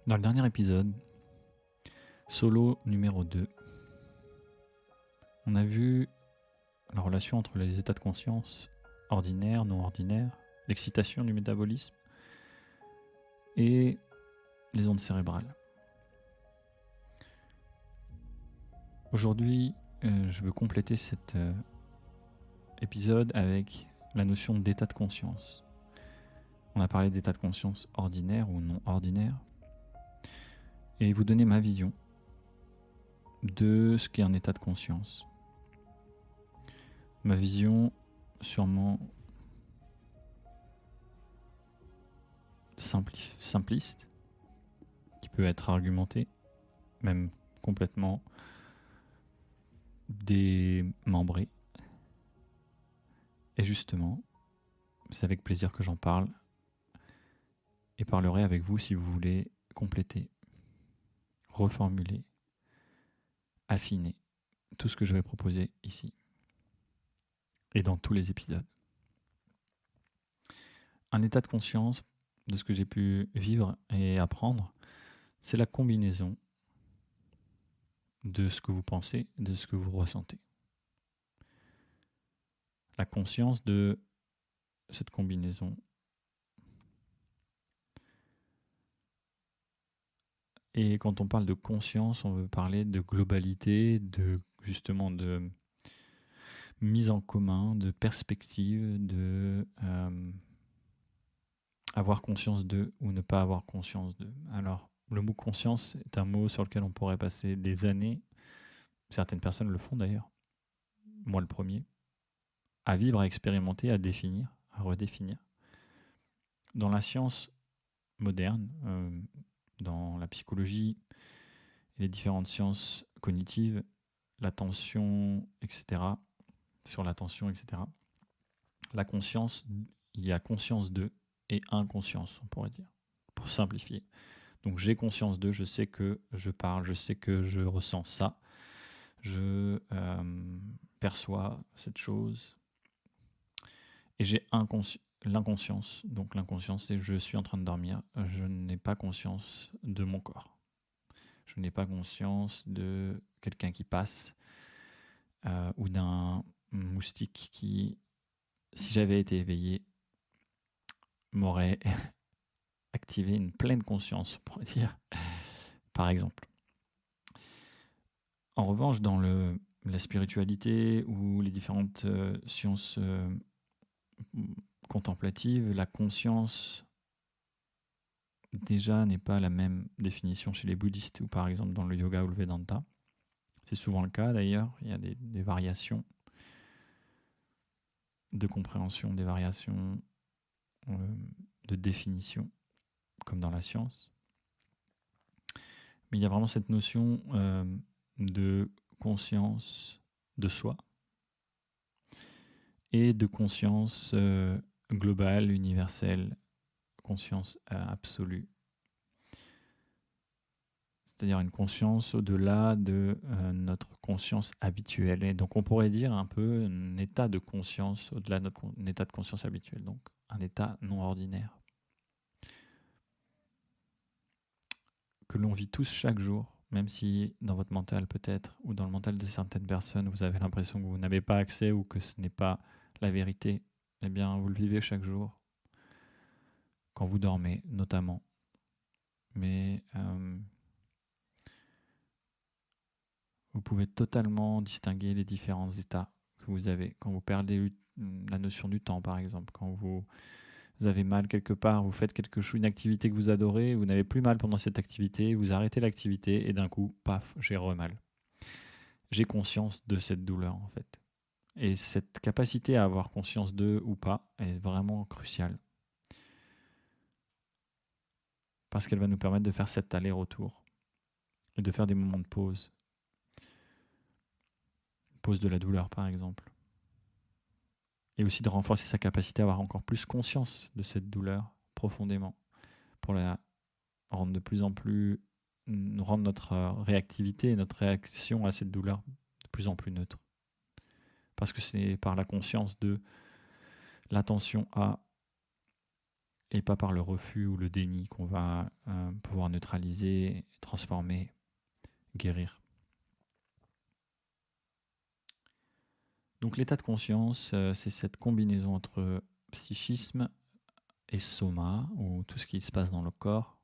Dans le dernier épisode, solo numéro 2, on a vu la relation entre les états de conscience ordinaires, non ordinaires, l'excitation du métabolisme et les ondes cérébrales. Aujourd'hui, je veux compléter cet épisode avec la notion d'état de conscience. On a parlé d'état de conscience ordinaire ou non ordinaire, et vous donner ma vision de ce qu'est un état de conscience. Ma vision sûrement simpliste, qui peut être argumentée, même complètement démembrée. Et justement, c'est avec plaisir que j'en parle et parlerai avec vous si vous voulez compléter, reformuler, affiner tout ce que je vais proposer ici et dans tous les épisodes. Un état de conscience, de ce que j'ai pu vivre et apprendre, c'est la combinaison de ce que vous pensez, de ce que vous ressentez. La conscience de cette combinaison. Et quand on parle de conscience, on veut parler de globalité, justement de mise en commun, de perspective, de avoir conscience de ou ne pas avoir conscience de. Alors, le mot conscience est un mot sur lequel on pourrait passer des années. Certaines personnes le font d'ailleurs, moi le premier, à vivre, à expérimenter, à définir, à redéfinir. Dans la science moderne, dans la psychologie et les différentes sciences cognitives, l'attention, etc., sur l'attention, etc., la conscience, il y a conscience de et inconscience, on pourrait dire, pour simplifier. Donc j'ai conscience de, je sais que je parle, je sais que je ressens ça, je perçois cette chose, et j'ai l'inconscience. Donc l'inconscience, c'est je suis en train de dormir, je n'ai pas conscience de mon corps. Je n'ai pas conscience de quelqu'un qui passe ou d'un moustique qui, si j'avais été éveillé, m'aurait activé une pleine conscience, on pourrait dire, par exemple. En revanche, dans la spiritualité ou les différentes sciences contemplatives, la conscience déjà n'est pas la même définition chez les bouddhistes ou par exemple dans le yoga ou le Vedanta. C'est souvent le cas d'ailleurs, il y a des variations de compréhension, des variations de définition, comme dans la science. Mais il y a vraiment cette notion de conscience de soi et de conscience globale, universelle, conscience absolue. C'est-à-dire une conscience au-delà de notre conscience habituelle. Et donc on pourrait dire un peu un état de conscience au-delà de notre état de conscience habituel, donc un état non ordinaire. Que l'on vit tous chaque jour, même si dans votre mental peut-être, ou dans le mental de certaines personnes, vous avez l'impression que vous n'avez pas accès ou que ce n'est pas la vérité, eh bien vous le vivez chaque jour, quand vous dormez notamment. Mais vous pouvez totalement distinguer les différents états que vous avez. Quand vous perdez la notion du temps, par exemple, quand vous avez mal quelque part, vous faites quelque chose, une activité que vous adorez, vous n'avez plus mal pendant cette activité, vous arrêtez l'activité et d'un coup, paf, j'ai re-mal. J'ai conscience de cette douleur en fait. Et cette capacité à avoir conscience d'eux ou pas est vraiment cruciale. Parce qu'elle va nous permettre de faire cet aller-retour et de faire des moments de pause. Pause de la douleur par exemple. Et aussi de renforcer sa capacité à avoir encore plus conscience de cette douleur profondément pour la rendre de plus en plus, rendre notre réactivité et notre réaction à cette douleur de plus en plus neutre. Parce que c'est par la conscience de l'attention à et pas par le refus ou le déni qu'on va pouvoir neutraliser, transformer, guérir. Donc l'état de conscience, c'est cette combinaison entre psychisme et soma, ou tout ce qui se passe dans le corps.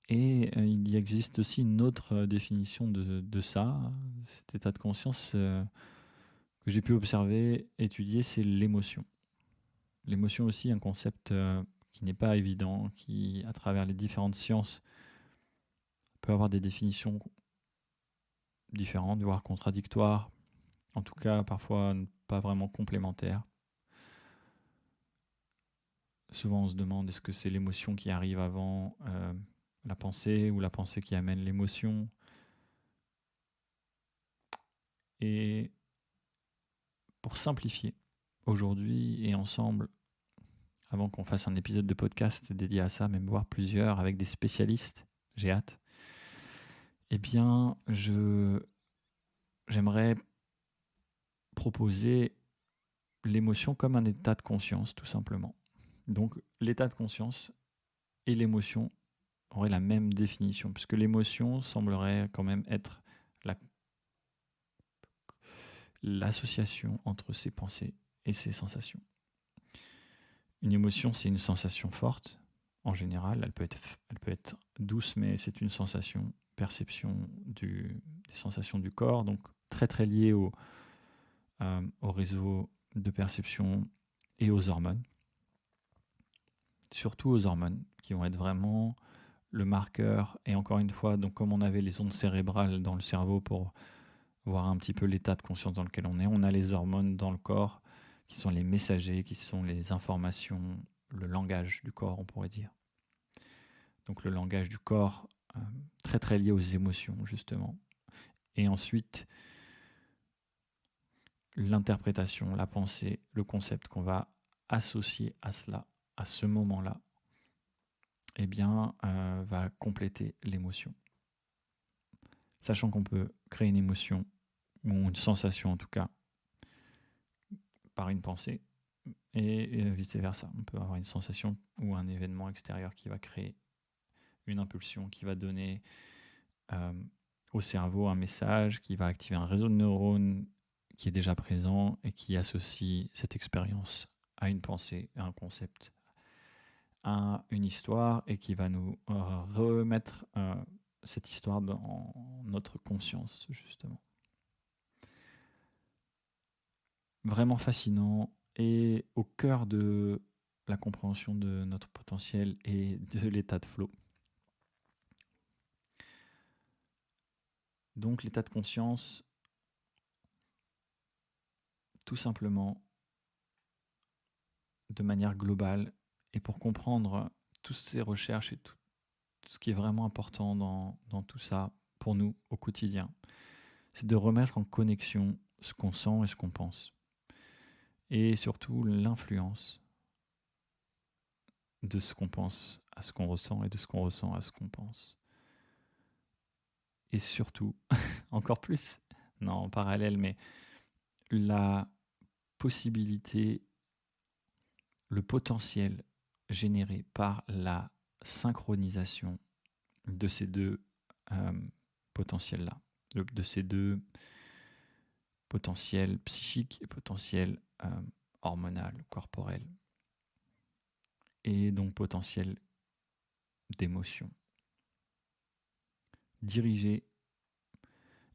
Et il existe aussi une autre définition de ça, cet état de conscience que j'ai pu observer, étudier, c'est l'émotion. L'émotion aussi, un concept qui n'est pas évident, qui, à travers les différentes sciences, peut avoir des définitions différentes, voire contradictoires, en tout cas parfois pas vraiment complémentaires. Souvent on se demande est-ce que c'est l'émotion qui arrive avant la pensée ou la pensée qui amène l'émotion. Et pour simplifier, aujourd'hui et ensemble, avant qu'on fasse un épisode de podcast dédié à ça, même voire plusieurs avec des spécialistes, j'ai hâte, eh bien j'aimerais proposer l'émotion comme un état de conscience, tout simplement. Donc l'état de conscience et l'émotion auraient la même définition, puisque l'émotion semblerait quand même être l'association entre ses pensées et ses sensations. Une émotion, c'est une sensation forte. En général, elle peut être douce, mais c'est une sensation, perception des sensations du corps, donc très très liée au réseau de perception et aux hormones. Surtout aux hormones, qui vont être vraiment le marqueur. Et encore une fois, donc comme on avait les ondes cérébrales dans le cerveau pour voir un petit peu l'état de conscience dans lequel on a les hormones dans le corps, qui sont les messagers, qui sont les informations, le langage du corps, on pourrait dire. Donc le langage du corps, très très lié aux émotions, justement. Et ensuite, l'interprétation, la pensée, le concept qu'on va associer à cela, à ce moment-là, eh bien, va compléter l'émotion. Sachant qu'on peut créer une émotion, ou une sensation en tout cas, par une pensée, et vice-versa. On peut avoir une sensation ou un événement extérieur qui va créer une impulsion, qui va donner au cerveau un message, qui va activer un réseau de neurones qui est déjà présent et qui associe cette expérience à une pensée, à un concept, à une histoire, et qui va nous remettre cette histoire dans notre conscience, justement. Vraiment fascinant et au cœur de la compréhension de notre potentiel et de l'état de flow. Donc l'état de conscience, tout simplement, de manière globale, et pour comprendre toutes ces recherches et tout ce qui est vraiment important dans tout ça, pour nous, au quotidien, c'est de remettre en connexion ce qu'on sent et ce qu'on pense. Et surtout l'influence de ce qu'on pense à ce qu'on ressent et de ce qu'on ressent à ce qu'on pense. Et surtout, encore plus, non en parallèle, mais la possibilité, le potentiel généré par la synchronisation de ces deux potentiels-là, de ces deux potentiels psychiques et potentiels hormonal, corporel, et donc potentiel d'émotion. Dirigé,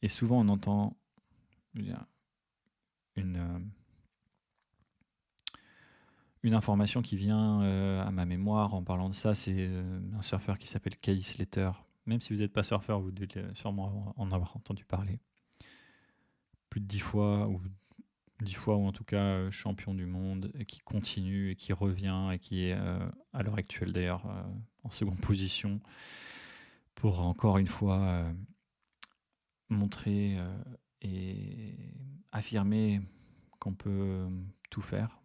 et souvent on entend une information qui vient à ma mémoire en parlant de ça, c'est un surfeur qui s'appelle Kelly Slater. Même si vous n'êtes pas surfeur, vous devez sûrement en avoir entendu parler. Plus de 10 fois, ou en tout cas champion du monde, et qui continue et qui revient, et qui est à l'heure actuelle d'ailleurs en seconde position, pour encore une fois montrer et affirmer qu'on peut tout faire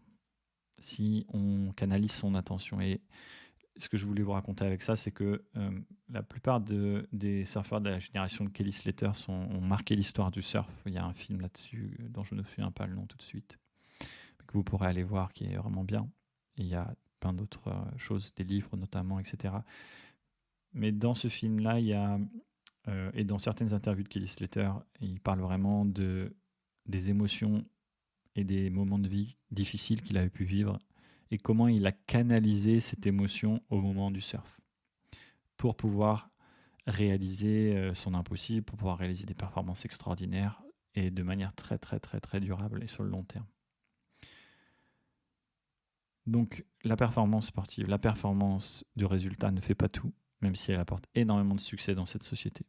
si on canalise son attention. Et ce que je voulais vous raconter avec ça, c'est que la plupart des surfeurs de la génération de Kelly Slater ont marqué l'histoire du surf. Il y a un film là-dessus dont je ne me souviens pas le nom tout de suite, que vous pourrez aller voir, qui est vraiment bien. Et il y a plein d'autres choses, des livres notamment, etc. Mais dans ce film-là, il y a, et dans certaines interviews de Kelly Slater, il parle vraiment des émotions et des moments de vie difficiles qu'il avait pu vivre et comment il a canalisé cette émotion au moment du surf pour pouvoir réaliser son impossible, pour pouvoir réaliser des performances extraordinaires et de manière très très très très durable et sur le long terme. Donc la performance sportive, la performance de résultat ne fait pas tout, même si elle apporte énormément de succès dans cette société.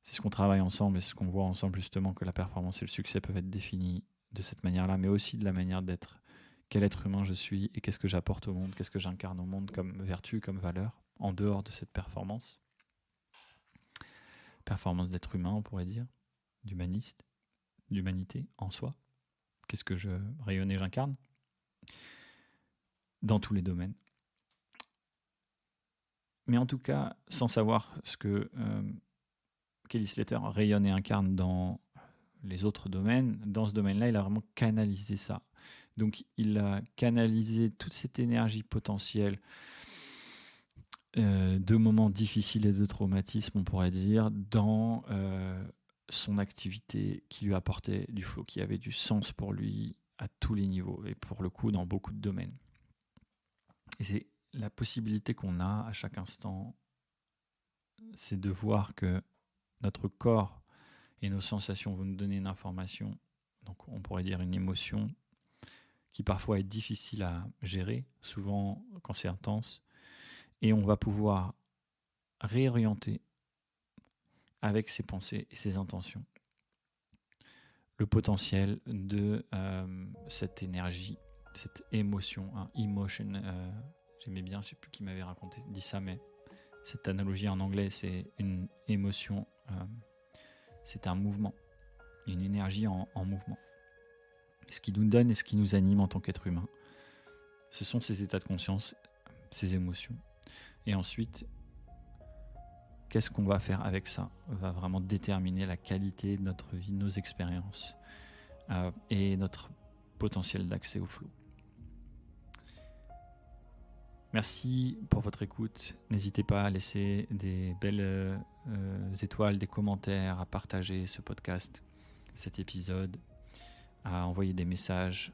C'est ce qu'on travaille ensemble et c'est ce qu'on voit ensemble justement, que la performance et le succès peuvent être définis de cette manière-là, mais aussi de la manière d'être. Quel être humain je suis et qu'est-ce que j'apporte au monde, qu'est-ce que j'incarne au monde comme vertu, comme valeur, en dehors de cette performance. Performance d'être humain, on pourrait dire, d'humanité en soi. Qu'est-ce que je rayonne et j'incarne dans tous les domaines. Mais en tout cas, sans savoir ce que Kelly Slater rayonne et incarne dans les autres domaines, dans ce domaine-là, il a vraiment canalisé ça. Donc, il a canalisé toute cette énergie potentielle de moments difficiles et de traumatismes, on pourrait dire, dans son activité qui lui apportait du flow, qui avait du sens pour lui à tous les niveaux et pour le coup dans beaucoup de domaines. Et c'est la possibilité qu'on a à chaque instant, c'est de voir que notre corps et nos sensations vont nous donner une information, donc on pourrait dire une émotion, qui parfois est difficile à gérer, souvent quand c'est intense, et on va pouvoir réorienter avec ses pensées et ses intentions le potentiel de cette énergie, cette émotion, emotion. J'aimais bien, je ne sais plus qui m'avait dit ça, mais cette analogie en anglais, c'est une émotion, c'est un mouvement, une énergie en mouvement. Ce qui nous donne et ce qui nous anime en tant qu'être humain, ce sont ces états de conscience, ces émotions. Et ensuite, qu'est-ce qu'on va faire avec ça va vraiment déterminer la qualité de notre vie, nos expériences et notre potentiel d'accès au flow. Merci pour votre écoute. N'hésitez pas à laisser des belles étoiles, des commentaires, à partager ce podcast, cet épisode, à envoyer des messages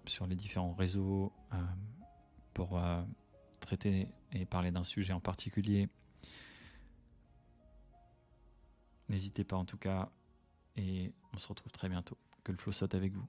sur les différents réseaux pour traiter et parler d'un sujet en particulier. N'hésitez pas en tout cas, et on se retrouve très bientôt. Que le flow saute avec vous.